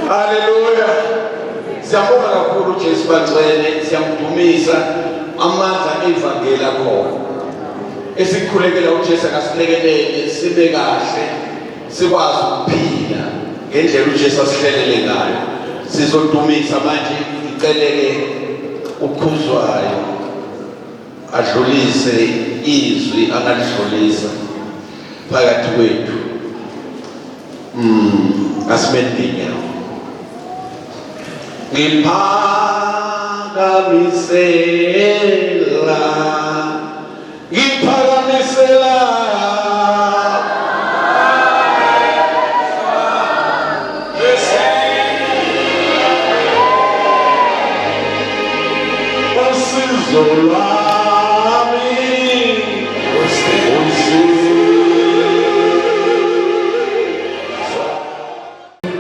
Haleluya. Siyabonga kakhulu Jesu bagcwele, siyamdumisa amandla evangeli akhona. Esikhulekela uJesu akasilekelele sibe kahle, sikwazi ukuphila ngendlela uJesu asihlelele ngayo. Sizodumisa manje iceleke ukhuzwayo adlulise izwi angalidlulisa phakathi kwethu. Asimendinyawo ngiphakamisela usizo lwami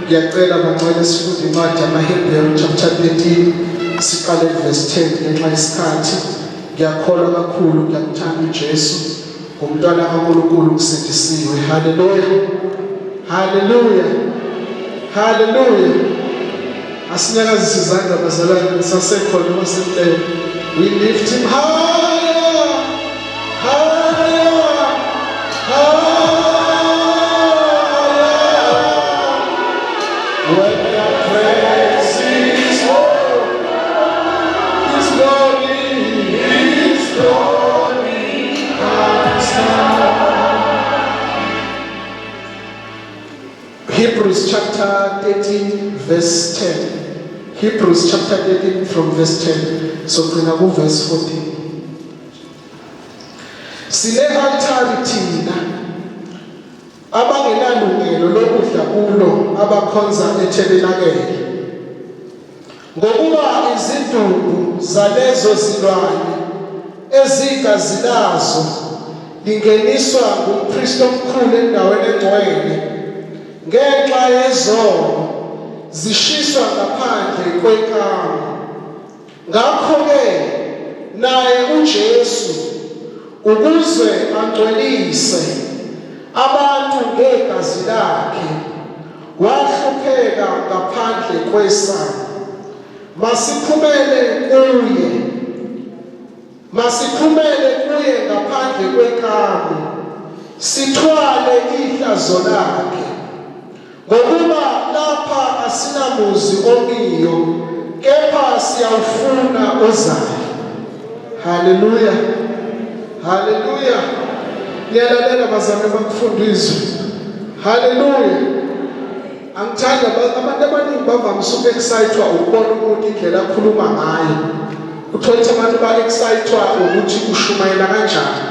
ngiyacela bangcwele sifunde incwadi yamaHebheru chapter 13 siqale verse 10 ngenxa yesikhathi. Ngiyakholwa kakhulu, ngiyakuthanda uJesu ngumntwana kaNkulunkulu kusindisiwe. Haleluya, haleluya, haleluya. Asinyakazise izandla bazalwane nisasekhona wasemhlele. We lift him higher, higher, higher. When your praise is holy, His glory comes down. Hebrews chapter 13 verse 10. Hebrews chapter 13 from verse 10. So we're going to verse 14. Sile altari thina abangenalungelo lokudla kulo abakhonza eTabernacle, ngokuba izidumbu zalezo zilwane ezigazi lazo lingeniswa ngumpristi omkhulu endaweni engcwele ngenxa yezono zishiswa ngaphandle kwekamo. Ngakho-ke naye uJesu ukuze angcwelise abantu ngegazi lakhe wahlupheka ngaphandle kwesango. Masiphumele kuye ngaphandle kwekamo, sithwale ihlazo lakhe, ngokuba lapha asinamuzi omiyo, kepha siyawufuna ozayo. Haleluya, haleluya. Ngiyalalela bazame bakufundiswe. Haleluya. Angithanda abantu abaningi bavamise uku-excitwa ukubona umuntu indlela akhuluma ngayo. Uthola ukuthi abantu ba-excitwa ukuthi ushumayela kanjani.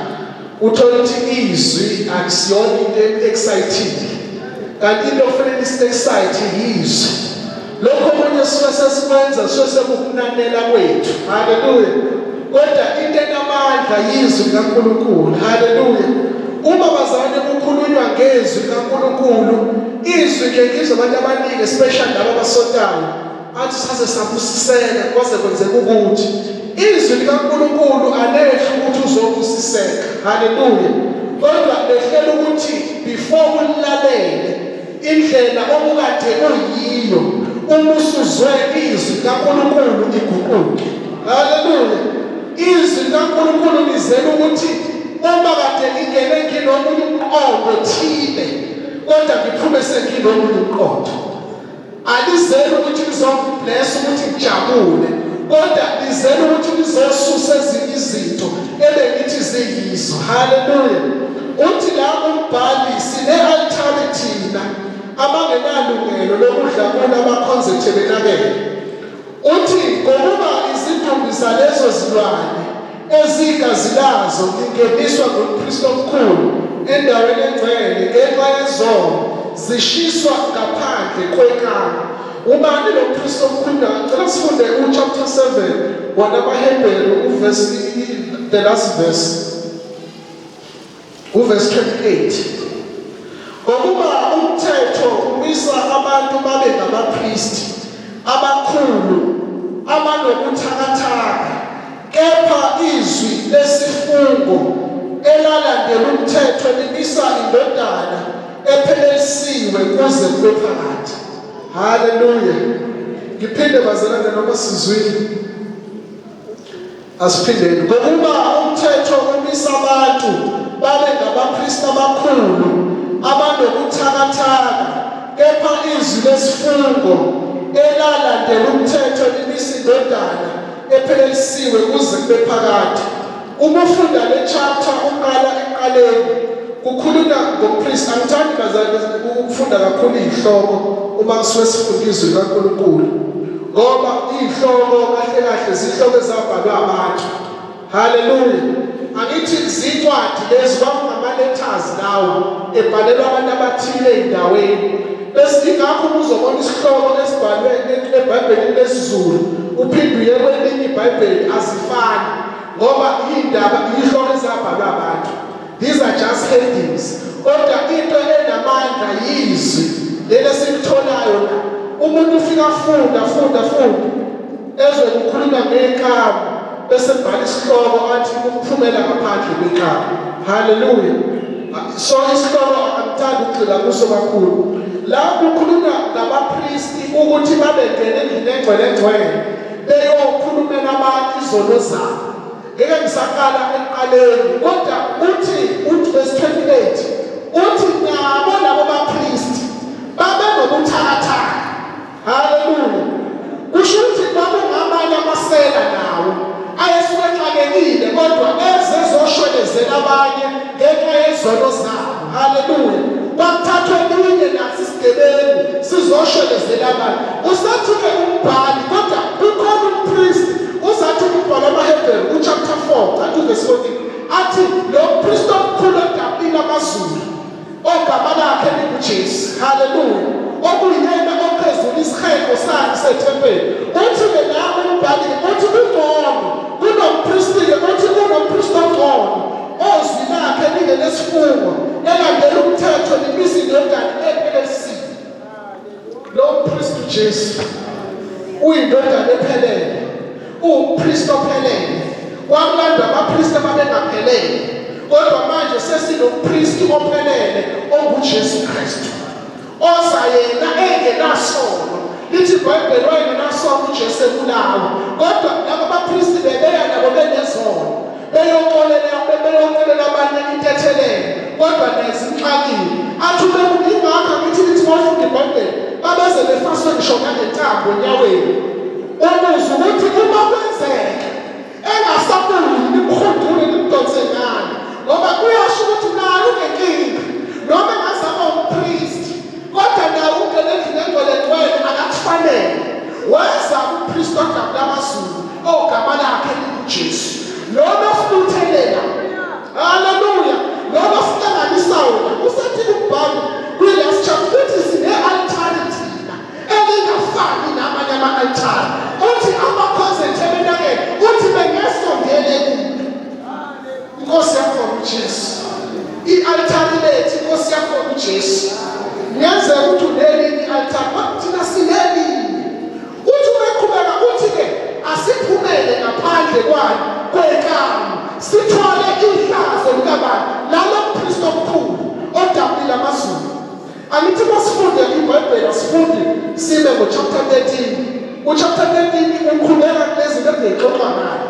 Uthola ukuthi izwi akusiyona into e-exciting. Kanti into ofanele isi-excite yizwi. Lokho omunye suke sesikwenza suke sekukunanela kwethu. Haleluya. Kodwa into enamandla yizwi likaNkulunkulu. Haleluya. Uma bazalwane kukhulunywa ngezwi likaNkulunkulu, izwi ke ngizwe abantu abaningi especially laba abasontayo athi saze sabusiseka kwaze kwenzeka ukuthi izwi likaNkulunkulu alehla ukuthi uzobusiseka. Haleluya. Kodwa lehlela ukuthi before ulalele indlela okukade uyiyo, uma usuzwe izwi likaNkulunkulu iguquke. Haleluya. Izwi likaNkulunkulu lizela ukuthi uma kade ingene nginomunye umqondo othile, kodwa ngiphume senginomunye umqondo. Alizeli ukuthi lizobless ukuthi ngijabule, kodwa lizela ukuthi lizosusa ezinye izinto ebengithi ziyizo. Haleluya. Uthi la umbhali sine-altari thina abangenalungelo lokudla kulo abakhonza eTabernacle. Uthi ngokuba izidumbu zalezo zilwane ezigazi lazo lingeniswa ngumpristi omkhulu endaweni engcwele ngenxa yezono zishiswa ngaphandle kwekamo. Ubani lo mpristi omkhulu? Ngicela sifunde chapter 7 wanabaHebheru the last verse, verse 28. Ngokuba umthetho umisa abantu babe ngabapristi abakhulu abanobuthakathaka, kepha izwi lesifungo elalandela umthetho limisa indodana ephelelisiwe kuze kube phakathi. Haleluya. Ngiphinde bazalwane noma sizwile. Asiphindeni. Ngokuba umthetho umisa abantu babe ngabapristi abakhulu abanokuthakathaka, kepha izwi lesifungo elalandela umthetho limisa indodana ephelelisiwe kuze kube phakade. Uma ufunda le chapter uqala ekuqaleni kukhulunywa ngompriest. Angithandi bazalwane ukufunda kakhulu izihloko uma kusuke sifunda izwi likaNkulunkulu, ngoba izihloko kahle kahle zihloko ezabhalwa abantu. Haleluya. Angithi zincwadi lezi kwakungama-letters lawo ebhalelwa abantu abathile ey'ndaweni. Bese ingakho uzobona isihloko esibhalwe eBhayibhelini lesiZulu uphinde uye kwelinye iBhayibheli azifani, ngoba iy'ndaba iy'hloko ezabhalwa abantu. These are just headings. Kodwa into enamandla yizwi leli esilitholayo la. Umuntu ufika funda ezwe kukhulunywa ngekhamu bese bhala isihloko athi ukuphumela ngaphandle kwekhamu. Haleluya. So isihloko angithandi ukugxila kuso kakhulu. La kukhulunywa ngabapristi ukuthi babengene endlini engcwele beyokhulumela abantu izono zabo. Ngeke ngisaqala ekuqaleni, kodwa uthi verse 28 uthi nabo labo bapristi babe nobuthakathaka. Haleluya. Kusho ukuthi babengabanye amasela nawo ayesuke exakekile kodwa ezezosholezela abanye ngenxa yezono zabo. Haleluya. Bakuthathwe elinye nathi isigebengu sizosholezela abanye. Usathi-ke umbhali kodwa kukhona umpristi uzathi umbhalo amaHebheru kuchapter 4 kanti verse 14 athi lo mpristi omkhulu odabini amazulu ogama lakhe linguJesu. Haleluya. Okuyena ophezulu isiheko sakhe sethempeli. Uthi-ke nawe umbhali uthi kunompristi-ke uthi kunompristi ongcono ozwi lakhe lingelesifungo elandela umthetho limisa indodana ephelelisiwe. Lo mpristi uJesu uyindodana ephelele, uwumpristi ophelele. Kwakulandwa abapristi ababengaphelele, kodwa manje sesinompristi ophelele onguJesu Kristu, oza yena engenasono. Lithi iBhayibheli wayengenasono uJesu ebulawa, kodwa labo bapristi bebeya nabo benezono, beyoxolela abanye intethelelo, kodwa nezinxakile. Athi ingakho ngithi lithi bafunda iBhayibheli babeze befaswe ngisho nangentambo enyaweni. Umuzwa ukuthi uma kwenzeka engasakuli nimkhundule nimdonse ngani, ngoba kuyasho ukuthi nayo unenkinga noma engazama umpristi, kodwa nawe ungene endlini engcwele akakufanele. Weza umpristi odabula amazulu ogama lakhe linguJesu, lona ofunuthelela. Haleluya. Lona ofuhlanganisayo. Usathi umbhalo kwi-last chapter uthi sine-altari thina elingafani namanye ama-altari. Uthi amakhonza ethebelakele uthi bengesondele kubi. Inkosi yakhona uJesu. I-altari lethu inkosi yakhona uJesu. Ngiyenzeka ukuthi unelinye i-altari kodwa thina sinelinye. Uthi umeqhubeka uthi-ke asiphumele ngaphandle kwekamu sithole ihlazo likabani lalo mpristi omkhulu odabule amazulu. Angithi masifunde iBhayibheli asifundi sime ngochapter 13. Uchapter 13 ukhuleka kulezi zinto engixoxa ngayo.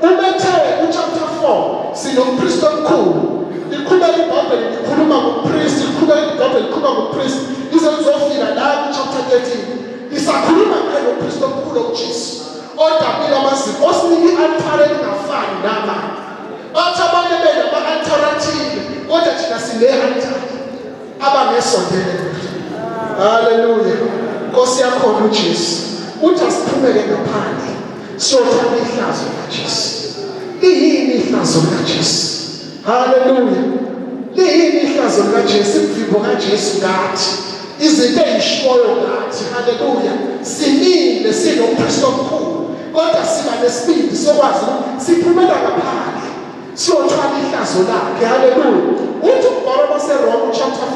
Umethe uchapter 4 sinompristi omkhulu. Likhuleka iBhayibheli likhuluma ngompristi, likhuleka iBhayibheli likhuluma ngompristi. Ize lizofika la kuchapter 13 isakhuluma ngayo umpristi omkhulu uJesu odabule amazulu, osinike i-altari elingafani namanye. Bathi abanye benama-altari athile, kodwa thina sine-altari abangesondele kude. Haleluya. Nkosi yakhona uJesu uthi asiphumele ngaphandle siyothatha ihlazo likaJesu. Liyini ihlazo likaJesu? Haleluya. Liyini ihlazo likaJesu? Imvimbo kaJesu ngathi, izinto ey'shoyo ngathi. Haleluya. Simile sinompristi omkhulu, kodwa siba nesibindi sokwazi ukuthi siphumela ngaphandle siyothwala ihlazo lakhe. Haleluya. Uthi umbhalo waseRoma chapter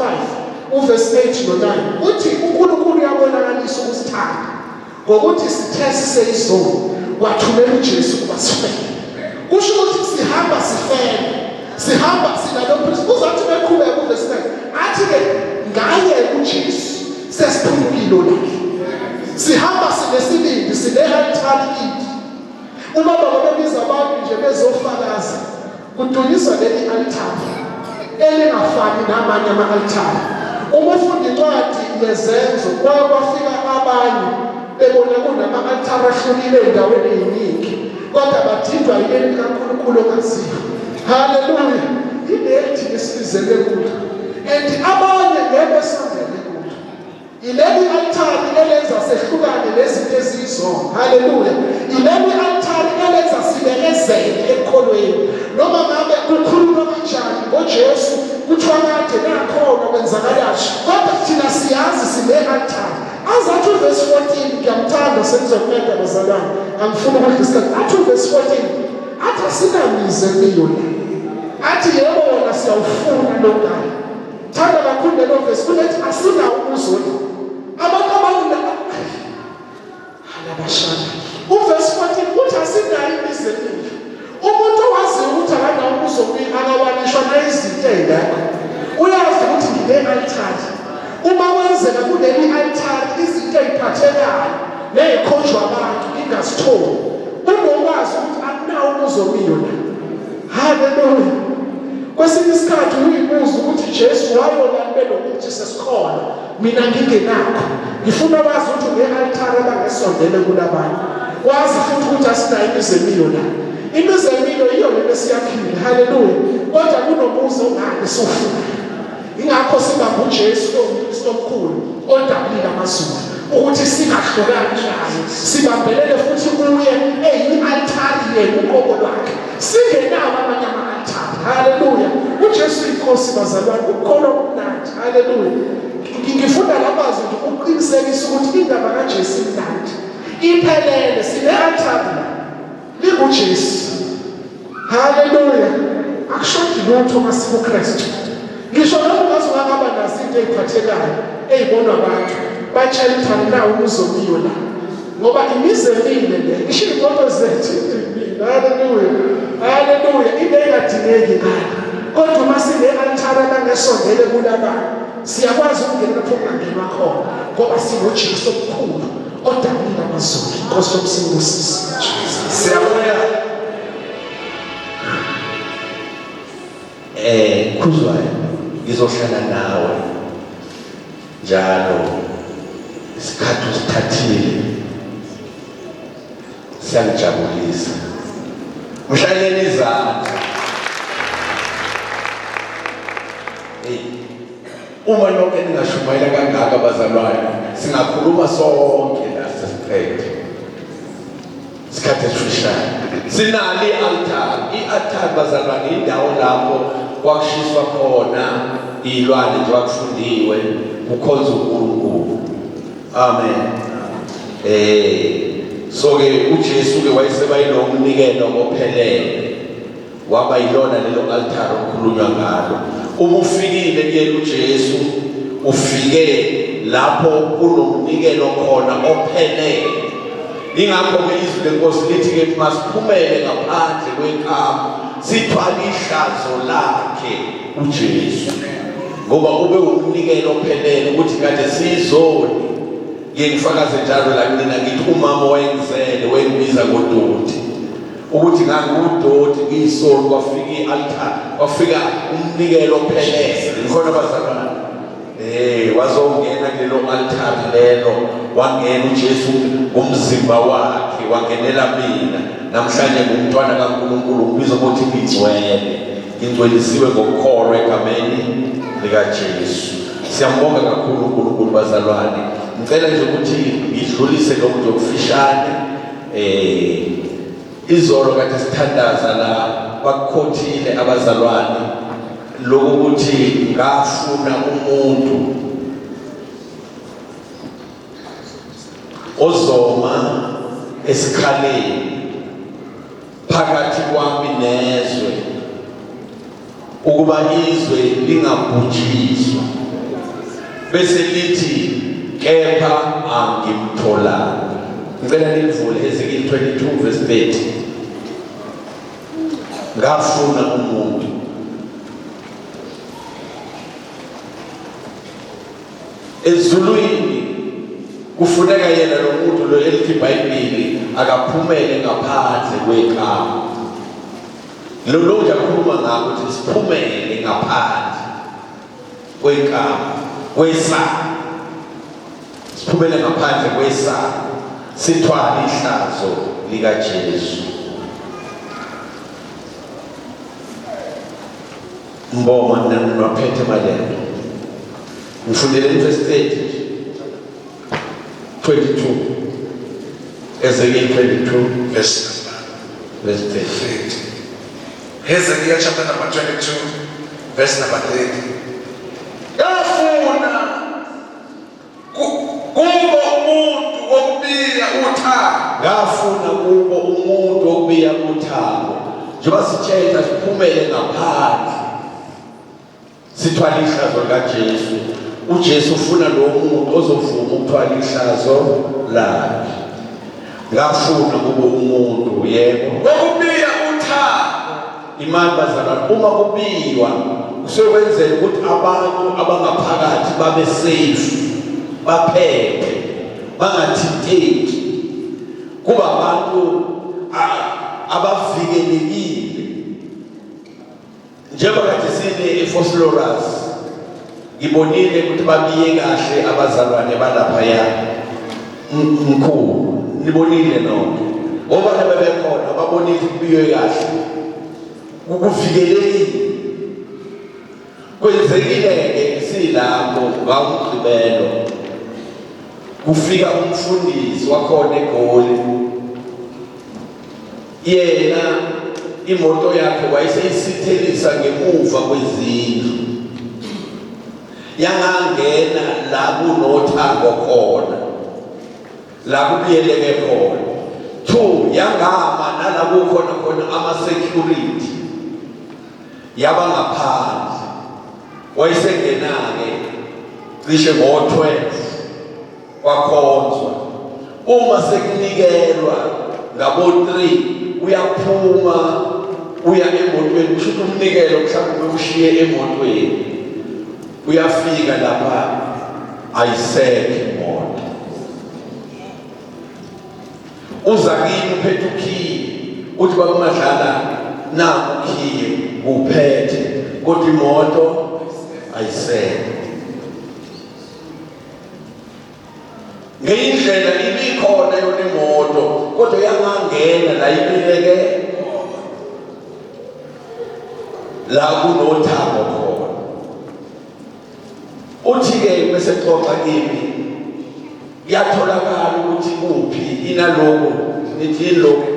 5 verse 8 no 9 uthi uNkulunkulu uyabonakalisa ukusithanda ngokuthi sithe siseyizoni wathumela uJesu kuba sifele. Kusho ukuthi sihamba sifele, sihamba sinalo mpristi. Uzathi beqhubeka verse 9 athi-ke ngaye uJesu sesiphumukile lakhe. sihamba sinesibindi, sine-altari kithi. Uma babebiza abantu nje bezofakaza, kudunyiswa leli altari elingafani namanye ama-altari. Uma ufunda incwadi yezenzo, kwafika abanye bebona kunama-altari ahlukile ey'ndaweni ey'ningi, kodwa badindwa yileli kaNkulunkulu ongaziwa. Haleluya! Ilethi esibizele kulo, and abanye ngeke besondele kulo. Ileli altari elenza sehlukane nezinto eziyizona. Haleluya! Ileli altari elenza sibekezele ekukholweni. Noma ngabe kukhulunywa kanjani ngoJesu, kuthiwa kade nakhona kwenzakalayo, kodwa thina siyazi sine-altari. Azathi uverse 14, ngiyamthanda senizokumeda bazalwane, angifuni ukudiscuss. Athi uverse 14, athi asinamize miyona, athi yebo wona siyawufuna lokale. Thanda kakhulu lelo verse, kunethi asinawo ukuzona. Abantu halabashana. Uverse 14 uthi asinayo imize miyo. Umuntu owaziyo ukuthi akanawo ukuzomile akawanishwa nezinto ey'ngakho, uyazi ukuthi ngine-altari. Uma wenzeka kuleli altari izinto ey'phathekayo ney'khonjwa abantu ingazitholi, unokwazi ukuthi akunawo ukuzomiyona. Haleluya! Kwesinye isikhathi uyibuza ukuthi Jesu wayolani belokuthi sesikhona, mina ngingenakho. Ngifuna wazi ukuthi une-altari abangesondele kulabantu. Wazi futhi ukuthi asinayo imizemiyo la. Imizemiyo iyo lento esiyakhile. Haleluya! Kodwa kunomuzi ongane sofuna. Ingakho sibamba uJesu omkhulu odabulile amazulu ukuthi singahlukani njalo, sibambelele futhi kuye eyi-altari yena uqobo lwakhe, singenawo amanye ama-altari. Haleluya! uJesu inkosi bazalwane, ukukhona okumnandi. Haleluya! Ngifunda labazi nje ukuqinisekisa ukuthi indaba kaJesu imnandi iphelele, sine-altari linguJesu. Haleluya! Akushodi lutho masikuKristu. Ngisho noma ungazungakaba nazo into ey'phathekayo ey'bonwa abantu, batshela ukuthi akunawo ukuzomiyo la, ngoba imizemile le ngisho iy'moto zethu. Haleluya! Haleluya! Into engadingeki ngala, kodwa uma sine-altari abangesondele kulabantu, siyakwazi ukungena lapho kungangenwa khona, ngoba singuJesu omkhulu odabulile amazulu. Inkosi yomsindisisi. Siyabonga. Khuzwayo, ngizohlala nawe njalo isikhathi usithathile, siyangijabulisa. Mhlaleni izandla. Uma lonke ningashumayela kangaka bazalwane, singakhuluma sonke la sesiqede. Isikhathi esifishane. Sinali i-altari. I-altari bazalwane indawo lapho kwakushiswa khona iy'lwane nje kwakufundiwe kukhonza uNkulunkulu. Amen. So-ke uJesu-ke wayeseba yilo mnikelo ophelele, waba yilona lelo altari okukhulunywa ngalo. Uma ufikile kuyena uJesu, ufike lapho kunomnikelo khona ophelele. Ingakho-ke izwi lenkosi lithi-ke masiphumele ngaphandle kwenkambo, sithwale ihlazo lakhe uJesu, ngoba ube umnikelo ophelele ukuthi kade siyizoni. Ngiyengifakaze njalo la mina ngithi umama wayengizele wengibiza ngodoti, ukuthi ngangudoti ngiyisoni, kwafika i-altari, kwafika umnikelo ophelele. Ngikhona bazalwane. Wazongena kulelo altari lelo, wangena uJesu ngomzimba wakhe, wangenela mina. Namhlanje ngumntwana kaNkulunkulu, ngibizwa ukuthi ngigcwele, ngingcwelisiwe ngokukholwa egameni likaJesu. Siyambonga kakhulu uNkulunkulu bazalwane. Ngicela nje ukuthi ngidlulise lokhu nje okufishane. Izolo kade sithandaza la bakukhothile abazalwane lokuthi ngafuna umuntu ozoma esikhaleni phakathi kwami nezwe, ukuba izwe lingabhujiswa, bese lithi kepha angimtholanga. Ngicela nivule Ezekiel 22 verse 30. Ngafuna umuntu ezulwini kufuneka yena lo muntu lo elithi iBhayibheli akaphumele ngaphandle kwekama. Lo ngiyakhuluma ngakho ukuthi siphumele ngaphandle kwekama, kwesaba. Siphumele ngaphandle kwesaba, sithwale ihlazo likaJesu. Mbonga nabaphethe malelo. Ngifundele verse 30, 22. Ezekiel 22 verse 30. Hezekiah chapter number 22 verse number 30. Yafuna kubo umuntu wokubiya uthando. Ngafuna kubo umuntu wokubiya uthando. Njengoba sithetha siphumele ngaphandle, sithwala ihlazo likaJesu. uJesu ufuna lo muntu ozovuma ukuthwala ihlazo lakhe. Ngafuna kubo umuntu yebo wokubiya uthando. Imali bazalwane, uma kubiwa kusekwenzela ukuthi abantu abangaphakathi babe safe, baphephe, bangathinteki, kuba abantu abavikelekile. Njengoba kade sine eFosloras, ngibonile ukuthi babiye kahle abazalwane balaphaya mkhulu. Nibonile nonke ngoba bebekhona babonile kubiywe kahle, ukuvikelekile. Kwenzekile-ke silapho ngawumgqibelo kufika umfundisi wakhona eGoli. Yena imoto yakhe wayeseyisithelisa ngemuva kwezindlu, yangangena la kunothango khona, la kubiyeleke khona. Two, yangama nala kukhona ama-security, yaba ngaphandle. Wayesengena-ke cishe ngo-12 kwakhonzwa. Uma sekunikelwa ngabo-3 uyaphuma uya emotweni, kusho ukuthi umnikelo mhlawumbe ushiye emotweni, uyafika lapha ayisekho imoto. Uza kimi uphethe ukhiye, uthi bakumadlala naku ukhiye uphethe, kodwa imoto ayisekho. Ngeyindlela ibikhona yona imoto, kodwa yangangena la ibileke la kunothango khona. Uthi-ke bese xoxa kimi, kuyatholakala ukuthi kuphi inaloku nithi lokhu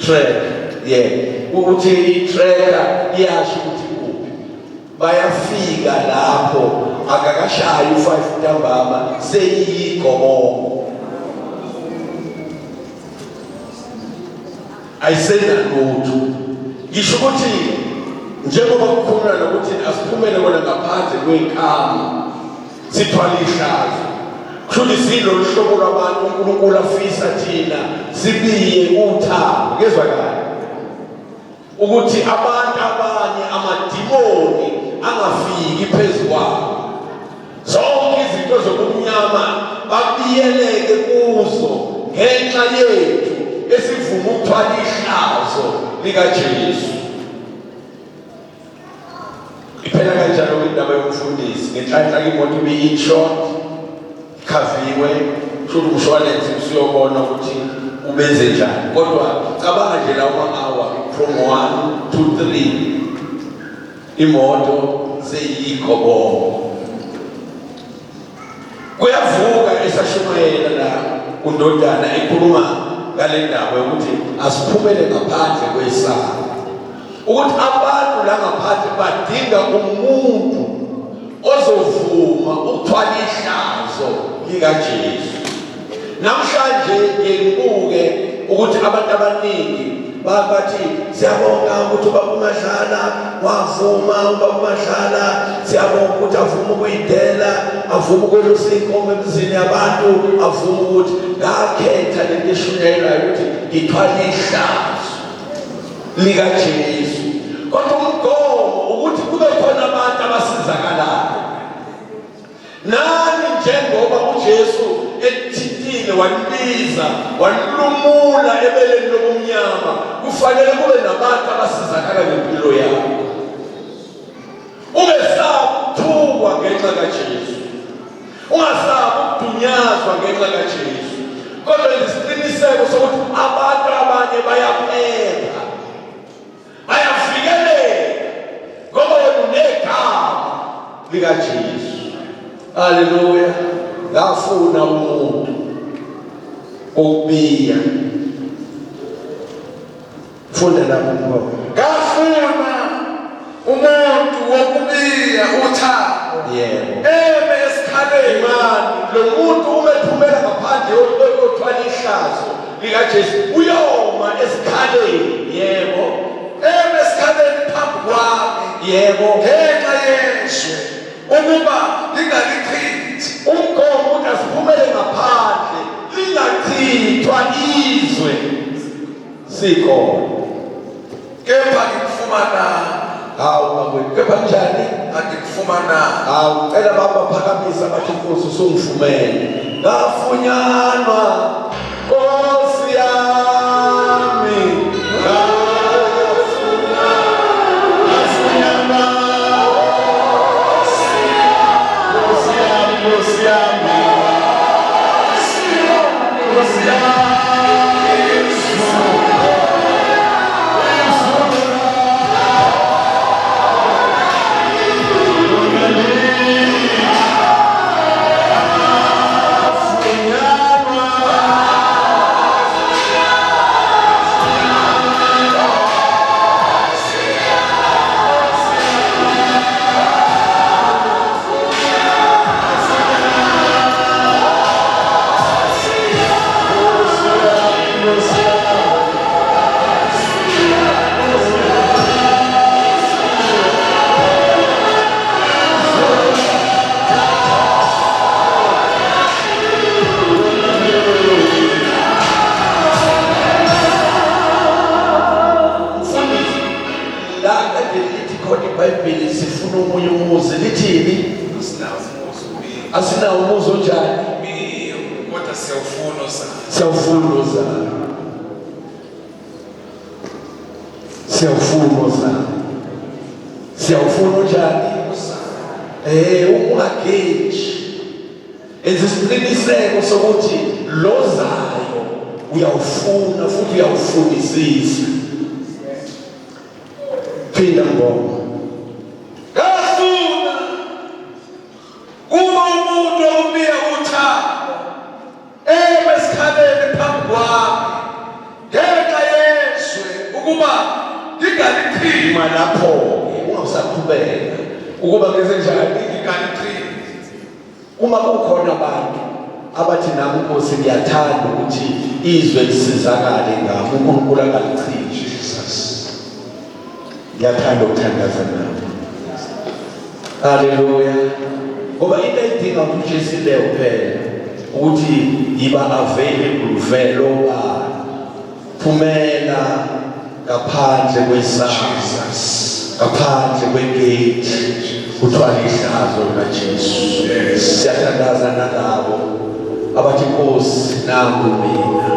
track, ukuthi i-tracker iyasho ukuthi kuphi. Bayafika lapho akakashayi u5 ntambama seyiyigobongo, ayisenalutho. Ngisho ukuthi njengoba kukhona nokuthi asiphumele bona ngaphandle kwekama, sithwala ihlazo. Kushuthi silolu hlobo lwabantu uNkulunkulu afisa thina sibiye uthando. Kezwakala ukuthi abantu abanye amadimoni angafiki phezu kwabo. Zonke izinto zobumnyama babiyeleke kuzo ngenxa yethu esivuma ukuthwala ihlazo likaJesu. Iphela kanjalo indaba yomfundisi, ngenhlanhla imoto ibe-inshort, khaviwe, kushuthi umshwalense usiyobona ukuthi ubenze njani. Kodwa cabanga nje lawo ma-hour from 1 to 3 imoto seyiyigobongo. Kuyavuka esashumayela la undodana ekhuluma ngale ndaba yokuthi asiphumele ngaphandle kwesaba, ukuthi abantu la ngaphandle badinga umuntu ozovuma ukuthwala ihlazo likaJesu. Namhlanje ngibuke ukuthi abantu abaningi bathi siyabonga ukuthi ubaba uMadlala wavuma, ubaba uMadlala siyabonga ukuthi avuma ukuyidela, avuma ukwelusa inkomo emizini yabantu, avuma ukuthi ngakhetha lento eshunyayelayo ukuthi ngithwale ihlazo likaJesu. Kodwa umgomo ukuthi kube khona abantu abasizakalayo. Nani njengoba uJesu ethithile wanibiza wanilumula ebeleni lobumnyama, kufanele kube nabantu abasizakala ngempilo yakho. Ungesabi ukuthukwa ngenxa kaJesu, ungasabi ukudunyazwa ngenxa kaJesu, kodwa isiqiniseko sokuthi abantu abanye bayaphepha, bayavikeleka ngoba wena unegama likaJesu. Haleluya. Ngafuna umuntu okubiya, funda lapho ngoba ngafuna umuntu wokubiya uthando. yebo eme esikhaleni. imani lo muntu umethumela ngaphandle yokuthwala ihlazo likaJesu uyoma esikhaleni. Yebo eme esikhaleni phambi kwami yebo ngenxa yezwe ukuba lingalichithi. umgomo uthi asiphumele ngaphandle lingachithwa izwe sikhona. Kepha ngikufumana. Hawu bakwethu, kepha njani? Angikufumana. Hawu cela babaphakamisa bathi Nkosi usungifumene. Ngafunyanwa Nkosi yami, ngafunyanwa Nkosi yami, Nkosi yami, Nkosi yami. iBhayibheli sifuna omunye umuzi lithini? Asinawo umuzi onjani? Kodwa siyawufuna uzalo. Siyawufuna uzalo. Siyawufuna uzalo. Siyawufuna onjani? Ungageji. Enza isiqiniseko sokuthi lo zayo uyawufuna futhi uyawufunisisa. Phinda ngoma. Ngafuna kuba umuntu obiya uthando esikhaleni phambi kwami ngenxa yezwe ukuba ngingalichithi. Lapho ungasaqhubeka ukuba ngeze njani Ngingalichithi. uma kukhona abantu abathi nami Nkosi ngiyathanda ukuthi izwe lisizakale ngami, uNkulunkulu angalichithi. Ngiyathanda ukuthandaza nami. Haleluya. Ngoba into ayidinga ukuthi uJesu kuphela ukuthi yiba available velo phumela ngaphandle kwesango, ngaphandle kwegate, uthwala ihlazo likaJesu. Siyathandaza nalabo abathi Nkosi nangu mina.